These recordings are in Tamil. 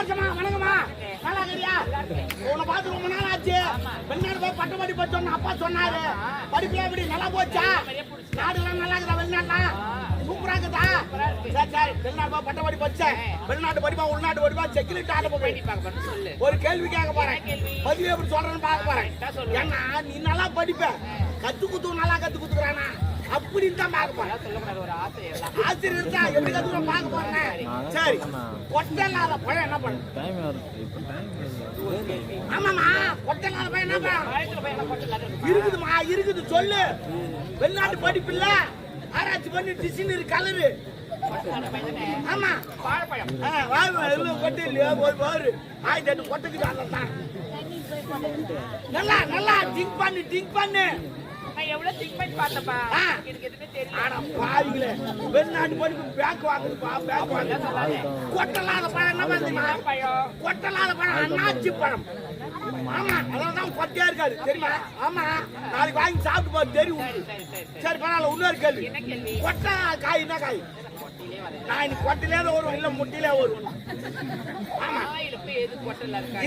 வருஷமா வணக்கமா நல்லா இருக்கறியா? உன்னை பார்த்து ரொம்ப நாள் ஆச்சு. வெளிநாடு போய் பட்டப்படி படிச்சோன்னு அப்பா சொன்னாரு. படிப்புல எப்படி நல்லா போச்சா? நாடுலாம் நல்லா இருக்குதா? வெளிநாட்டுல சூப்பரா இருக்குதா? சரி சரி. வெளிநாடு போய் பட்டப்படி படிச்சேன். வெளிநாட்டு படிப்பா உள்நாட்டு படிப்பா செக்யூரிட்டி ஆட போறேன். ஒரு கேள்வி கேட்க போறேன். பதிவு எப்படி சொல்றேன்னு பார்க்க போறேன். ஏன்னா நீ நல்லா படிப்ப, கத்து குத்து நல்லா கத்து குத்துக்கிறானா அப்படின்னு தான் பார்க்க போறேன். ஆசிரியர் தான் எப்படி கத்துக்கிறோம் பார்க்க போறேன். சரி, கொட்டை இல்லாத பழம் என்ன பண்ணு? ஆமாமா, கொட்டை இல்லாத பழம் என்ன பண்ண இருக்குதுமா? இருக்குது, சொல்லு. வெளிநாட்டு படிப்பு இல்ல, ஆராய்ச்சி பண்ணி டிசைனர் கலரு. ஆமா, கொட்டை இல்லையா? ஒரு பாரு 1008 கொட்டைக்கு தான். நல்லா நல்லா திங்க் பண்ணு. எவ்வளவு திங்க் பண்ணி பார்த்தப்பா, எனக்கு எதுவுமே தெரியல. ஆனா பாருங்களே, வெளிநாட்டு படிப்பு பேக் வாங்குதுப்பா, பேக் வாங்க. கொட்டலாத பழம் என்ன பண்ணுமா? கொட்டலாத பழம் அண்ணாச்சி பழம். ஆமா, அதெல்லாம் கொட்டையா இருக்காது தெரியுமா? ஆமா, நாளைக்கு வாங்கி சாப்பிட்டு போது தெரியும். சரி பரவாயில்ல, இன்னொரு கேள்வி. கொட்டை காய் என்ன காய்? நான் இன்னைக்கு கொட்டையிலே தான் வரும், இல்ல முட்டிலே வரும். ஆமா,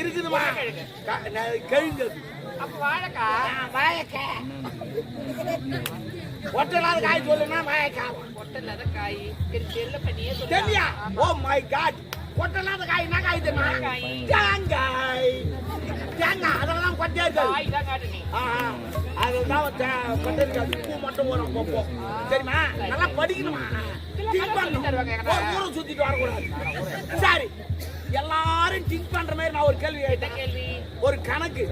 இருக்குதுமா கழிஞ்சது. அப்ப வாழைக்காய். கொட்டலாத காய் சொல்லுன்னா வாழைக்காய். கொட்டலாத காய் தெரியல பண்ணியே தெரியா? ஓ மை காட், கொட்டலாத காய் என்ன காய் தெரியுமா? தேங்காய். தேங்காய் அதெல்லாம் கொட்டையா இருக்காது. அதுதான் கொட்டை இருக்காது, பூ மட்டும் வரும். போப்போ சரிமா? நல்லா படிக்கணுமா? ஊரை சுத்திட்டு வரக்கூடாது. சரி, எல்லாரும் திங்க் பண்ற மாதிரி நான் ஒரு கேள்வி கேட்டேன். ஒரு கணக்கு.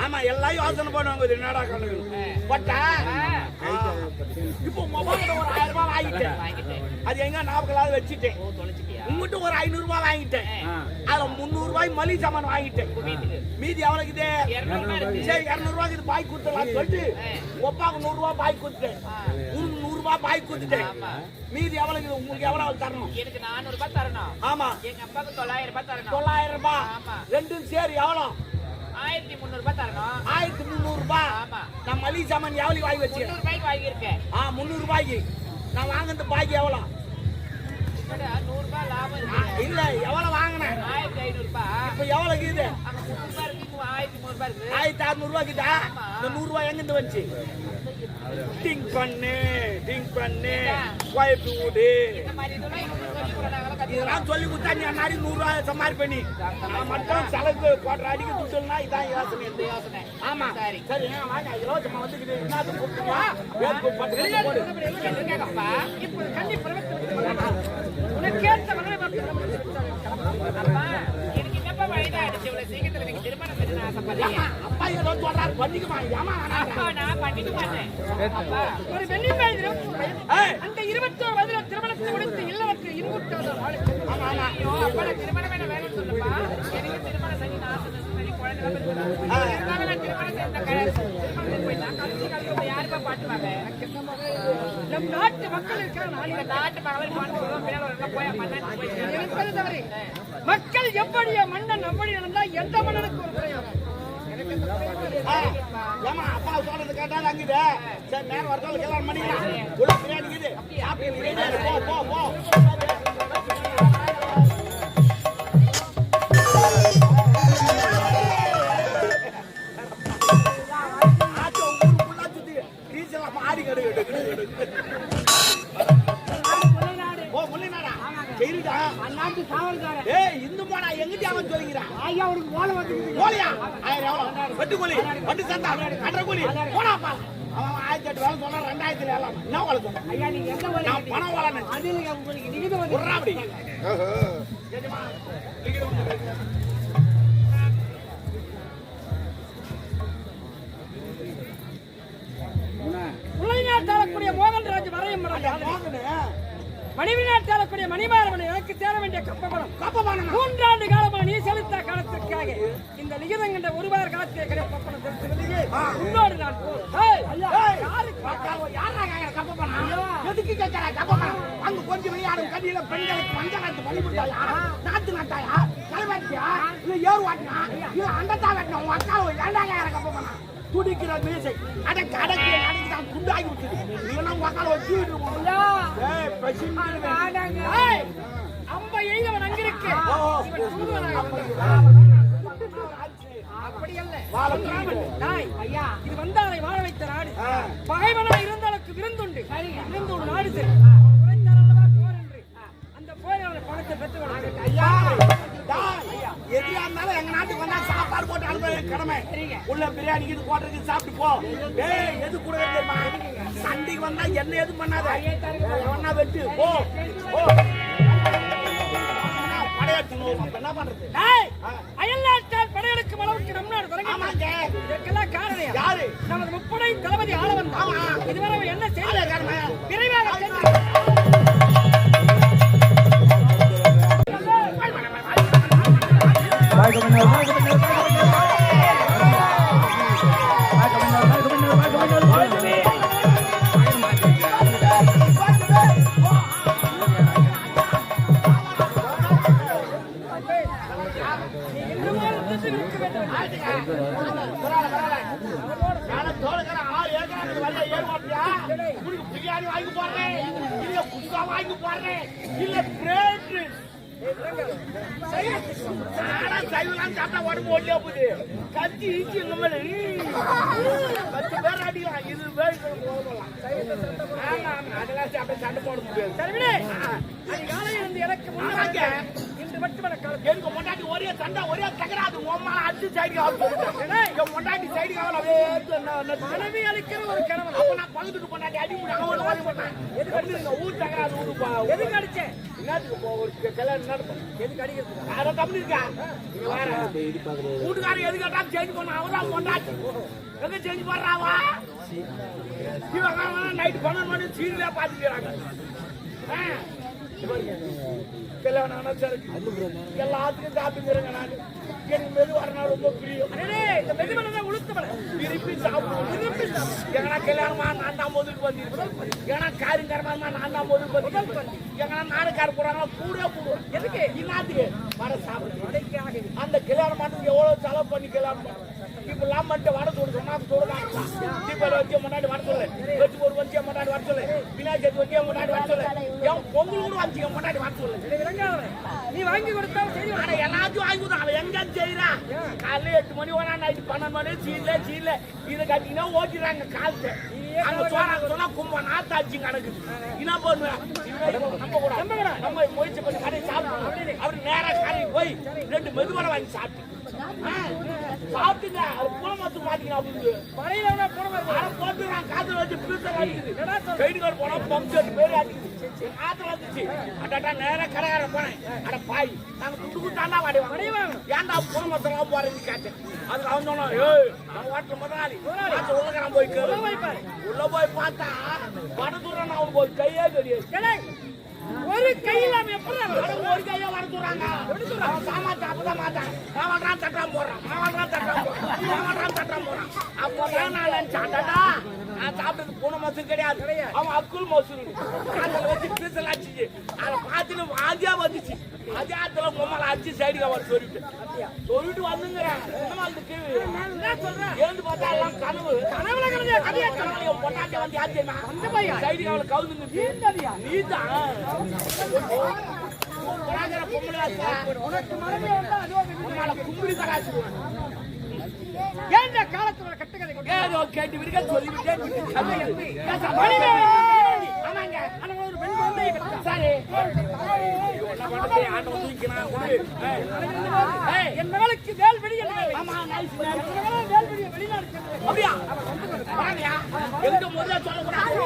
ஆமா, எல்லாம் யோசனை பண்ணுவாங்க. என்னடா கணக்கு பட்டா? இப்போ மொபைல் ஒரு 1000 ரூபாய் வாங்கிட்டேன். அது எங்க ஞாபகம் வச்சுட்டேன். உங்ககிட்ட ஒரு 500 ரூபாய் வாங்கிட்டேன். அதுல 300 ரூபாய் மளிகை சாமான் வாங்கிட்டேன். மீதி எவ்வளவு இது? 200. சரி, 200 ரூபாய்க்கு இது பாய் கொடுத்துடலாம் சொல்லிட்டு ஒப்பாக்கு 100 ரூபாய் பாய் கொடுத்துட்டேன். 100 ரூபாய் பாய் கொடுத்துட்டேன். மீதி எவ்வளவு? உங்களுக்கு எவ்வளவு தரணும்? எனக்கு 400 ரூபாய் தரணும். ஆமா, எங்க அப்பாக்கு 900 ரூபாய் தரணும். 900 ரூபாய். ரெண்டும் சரி எவ்வளவு? 1300 ரூபாய் தரணும். 1300 ரூபாய். ஆமா, நான் மளிகை சாமான் எவ்வளவு வாங்கி வச்சேன்? 300 ரூபாய்க்கு வாங்கியிருக்கேன். 300 ரூபாய்க்கு. நான் வாங்கினது பாக்கி எவ்வளவு? 100 ரூபாய் லாபம் இருக்கு. இல்ல, எவ்வளவு வாங்கினேன்? 1500 ரூபாய். இப்ப எவ்வளவு இது? 1600 ரூபாய் இருக்கு. 1600 ரூபாய்க்குதா? இந்த 100 ரூபாய் எங்க இருந்து வந்துச்சு? திங்க் பண்ணு குழப்பி விடு. இதெல்லாம் சொல்லி கொடுத்தா நீ அன்னாடி 100 ரூபாய் சம்பாதிப்ப. நான் மட்டும் செலவு போடுற அடிக்க துட்டுனா இதான் யோசனை. ஆமா சரி சரி, வாங்க யோசனை வந்துக்குது. என்ன கூப்பிட்டுவா அப்பா ஏதோ சொல்றாரு பண்ணிக்குமா? நான் பண்ணிக்க மாட்டேன். ஒரு வெள்ளிப்பாய் அந்த 21 வயதுல திருமணத்தை முடித்து இல்லவற்றை இருமுட்டாத திருமணம் என்ன வேணும்னு சொல்லுப்பா. எனக்கு திருமணம் செஞ்சு நான் யாருப்பா பாட்டுவாங்க? நம் நாட்டு மக்கள் இருக்காங்க. நாட்டு மகளிர் தவறு. மக்கள் எப்படிய மன்னன் அப்படி நடந்தா எந்த மன்னனுக்கு ஒரு பிரயோகம்? அப்பா சொல்றது கேட்டாலும் அங்குது. சரி, நேரம் வரத்தாலும் கல்யாணம் பண்ணிக்கலாம். உள்ள பிரியாணிக்குது. போ போ. மாடி கடு அண்ணாச்சி காவல்காரன். இந்து போடா எங்கிட்ட அவன் சொல்லிக்கிறான். ஐயா அவனுக்கு ஓலை வந்து கோழியா? 1000 எவ்வளவு? வெட்டு கோழி, வெட்டு சந்தா, கட்டுற கோழி போடாப்பா. அவன் 1008 வேலை சொன்னா 2000 வேலை. என்ன வேலை சொன்ன? ஐயா நீங்க எந்த வேலை? நான் பணம் வேலை. அது உங்களுக்கு நீங்க வந்து அப்படி உலகினாட்டாளக்கூடிய மோகன்ராஜ் வரையும் மணிவினாட்டாளக்கூடிய மணிமாறவனை எனக்கு சேர வேண்டிய கப்பபணம் 3 ஆண்டு காலமாக நீ செலுத்த காலத்திற்காக இந்த லிகிதம் என்ற ஒரு வார காலத்திலே கப்பபணம் செலுத்துவதிலே உன்னோடு நான் எதுக்கு கேட்கிற கப்பபணம்? அங்க கொஞ்சம் விளையாடும் கடியில பெண்களுக்கு மஞ்சள் வழிபட்டாயா? நாட்டு நாட்டாயா? தலைவாட்டியா? இல்ல ஏறு வாட்டினா? இல்ல அண்டத்தா வாட்டினா? உன் அக்கா 2000 கப்பபணம் துடிக்கிற மீசை அடக்கு அடக்கி அடக்கி தான் குண்டாகி விட்டுது. நீங்க உக்கால வச்சு அம்பை எய்தவன் அங்கிருக்கு இவன் தூதுவனாக அப்படி அல்ல நாய் ஐயா இது வந்தாரை வாழ வைத்த நாடு பகைவனாய் இருந்தாலுக்கு விருந்துண்டு விருந்து ஒரு நாடு சரி உரைத்தாரல்லவா போர் என்று அந்த போய் அவனை பணத்தை பெற்று ஐயா எதிரியா இருந்தாலும் எங்க நாட்டுக்கு வந்தா சாப்பாடு போட்டு அனுப்புற கடமை உள்ள பிரியாணி இது போட்டுருக்கு சாப்பிட்டு போ ஏய் எது கூட தெரியுமா சண்டைக்கு வந்தா என்ன எது பண்ணாத ஒன்னா வெட்டு போ போ என்ன பண்றது அயல்நாட்டால் படையெடுக்கும் அளவுக்கு நம் நாடு தொடங்கி இதற்கெல்லாம் காரணம் யாரு நமது முப்படை தளபதி ஆளவன் இதுவரை அவன் என்ன செய்யல விரைவாக பிரியாணி வாங்கி போடுறேன் இல்ல குஸ்கா வாங்கி போடுறேன் இல்ல பிரெட் சைவலாம் சாப்பிட்டா உடம்பு ஒல்லியா போகுது கத்தி ஈச்சி இந்த மாதிரி 10 பேர் அடிக்கலாம் இது போகலாம் அதெல்லாம் சாப்பிட்டு சண்டை போட முடியாது அதிகாலையில் இருந்து எனக்கு முன்னாங்க இன்று மட்டும் எனக்கு முன்னாடி ஒரே சண்டை ஒரே தகராது உம்மால அடிச்சு சைடு ஆகும் முன்னாடி சைடு ஆகல மனைவி அளிக்கிற ஒரு கணவன் அப்ப நான் பகுதிக்கு முன்னாடி அடி முடியும் அவன் ஓடி போட்டான் எதுக்கு ஊர் தகராது ஊருப்பா எதுக்கு அடிச்சேன் என்னத்துக்கு போ ஒரு கல்யாணம் நடக்கும் எதுக்கு அடிக்கிறது அதை கம்மி இருக்கா வீட்டுக்காரன் எது கேட்டாலும் சேஞ்ச் பண்ண அவதான் கொண்டாச்சு எங்க சேஞ்ச் பண்றாவா நைட்டு 12 மணி சீரியலா பாத்துக்கிறாங்க கல்யாணம் எல்லாத்துக்கும் சாப்பிட்டுக்கிறேங்க நான் எனக்கு மெது வரனால ரொம்ப பிரியம் இந்த மெதுமலை உளுத்தமலை விரும்பி சாப்பிடுவோம் எங்கன்னா கல்யாணமா நான் தான் முதலுக்கு வந்திருப்பேன் ஏன்னா காரியங்கரமா நான் தான் முதலுக்கு வந்து எங்கன்னா நாடுக்கார போறாங்களா கூட போடுவோம் எதுக்கு இன்னாத்துக்கு வர சாப்பிடுவோம் அந்த கல்யாணம் மாட்டுக்கு எவ்வளவு செலவு பண்ணி கல்யாணம் இப்ப எல்லாம் பண்ணிட்டு வட தோடு சொன்னா தோடுலாம் தீபாவளி வச்சு முன்னாடி வர சொல்லு வெச்சு ஒரு வச்சு முன்னாடி வர சொல்லு விநாயகர் வச்சு முன்னாடி வர சொல்லு என் பொங்கல் கூட வச்சு முன்னாடி வர சொல்லு நீ வாங்கி கொடுத்தா சரி ஆனா எல்லாத்தையும் வாங்கி கொடுத்தா அவன் எங்க செய்யறான் காலையில 8 மணி ஓனா நைட்டு 12 மணி சீல இதை கட்டினா ஓட்டிடுறாங்க காலத்தை அங்க சொன்னா கும்ப நாத்தாச்சு கிடக்குது என்ன பண்ணுவேன் நம்ம முயற்சி பண்ணி கடை சாப்பிடணும் அப்படி நேரா கடைக்கு போய் 2 மெதுவடை வாங்கி சாப்பிட்டு சாப்பிட்டுங்க அது புலமாத்து மாட்டீங்க அப்படின்னு மழையில போட்டுறான் காத்துல வச்சு பிரிசர் அடிக்குது கைடு கார்டு போனா பம்ப் செட் பேரு அடிக்குது காத்துல வந்துச்சு அட்டாட்டா நேரா கடைக்கார போனேன் அட பாய் நாங்க துண்டு குட்டாண்டா வடைவாங்க ஏன்டா புலமாத்தெல்லாம் போறேன்னு கேட்டேன் அதுக்கு அவன் சொன்னான் ஏய் அவன் வாட்டில் முதலாளி உள்ளக்கறான் போய் கேளு உள்ள போய் பார்த்தா வட தூரம் அவன் போய் கையே தெரியாது ஒரு கையில எப்படி ஒரு கையா வர தூராங்க அவன் சாமான் அப்பதான் மாட்டான் மாவன்றான் தட்டான் போறான் அப்பதான் நான் நினைச்சாண்டா நான் சாப்பிட்டது பூனை மசூர் கிடையாது அவன் அக்குள் மசூர் அதுல வச்சு பீசல் அடிச்சு அதை பார்த்துட்டு வாதியா வந்துச்சு அதே ஆத்துல பொம்மலை அடிச்சு சைடுக்கு அவர் சொல்லிட்டு வந்துங்கிறேன் ஏந்து பார்த்தா எல்லாம் கனவு பொட்டாட்டி வந்து ஆச்சரியமா சைடுக்கு அவளை கவுந்துங்க நீதான் கும்பிடி கடாச்சு ஏந்த காலத்துல கட்டுக்கதை ஏதோ கேட்டு விடுக்க சொல்லிவிட்டேன் ஆமாங்க ஆனா ஒரு பெண் குழந்தையை சரி என் மகளுக்கு வேல்வெளி வெளிநாடு அப்படியா எங்க முதல்ல சொல்லக்கூடாது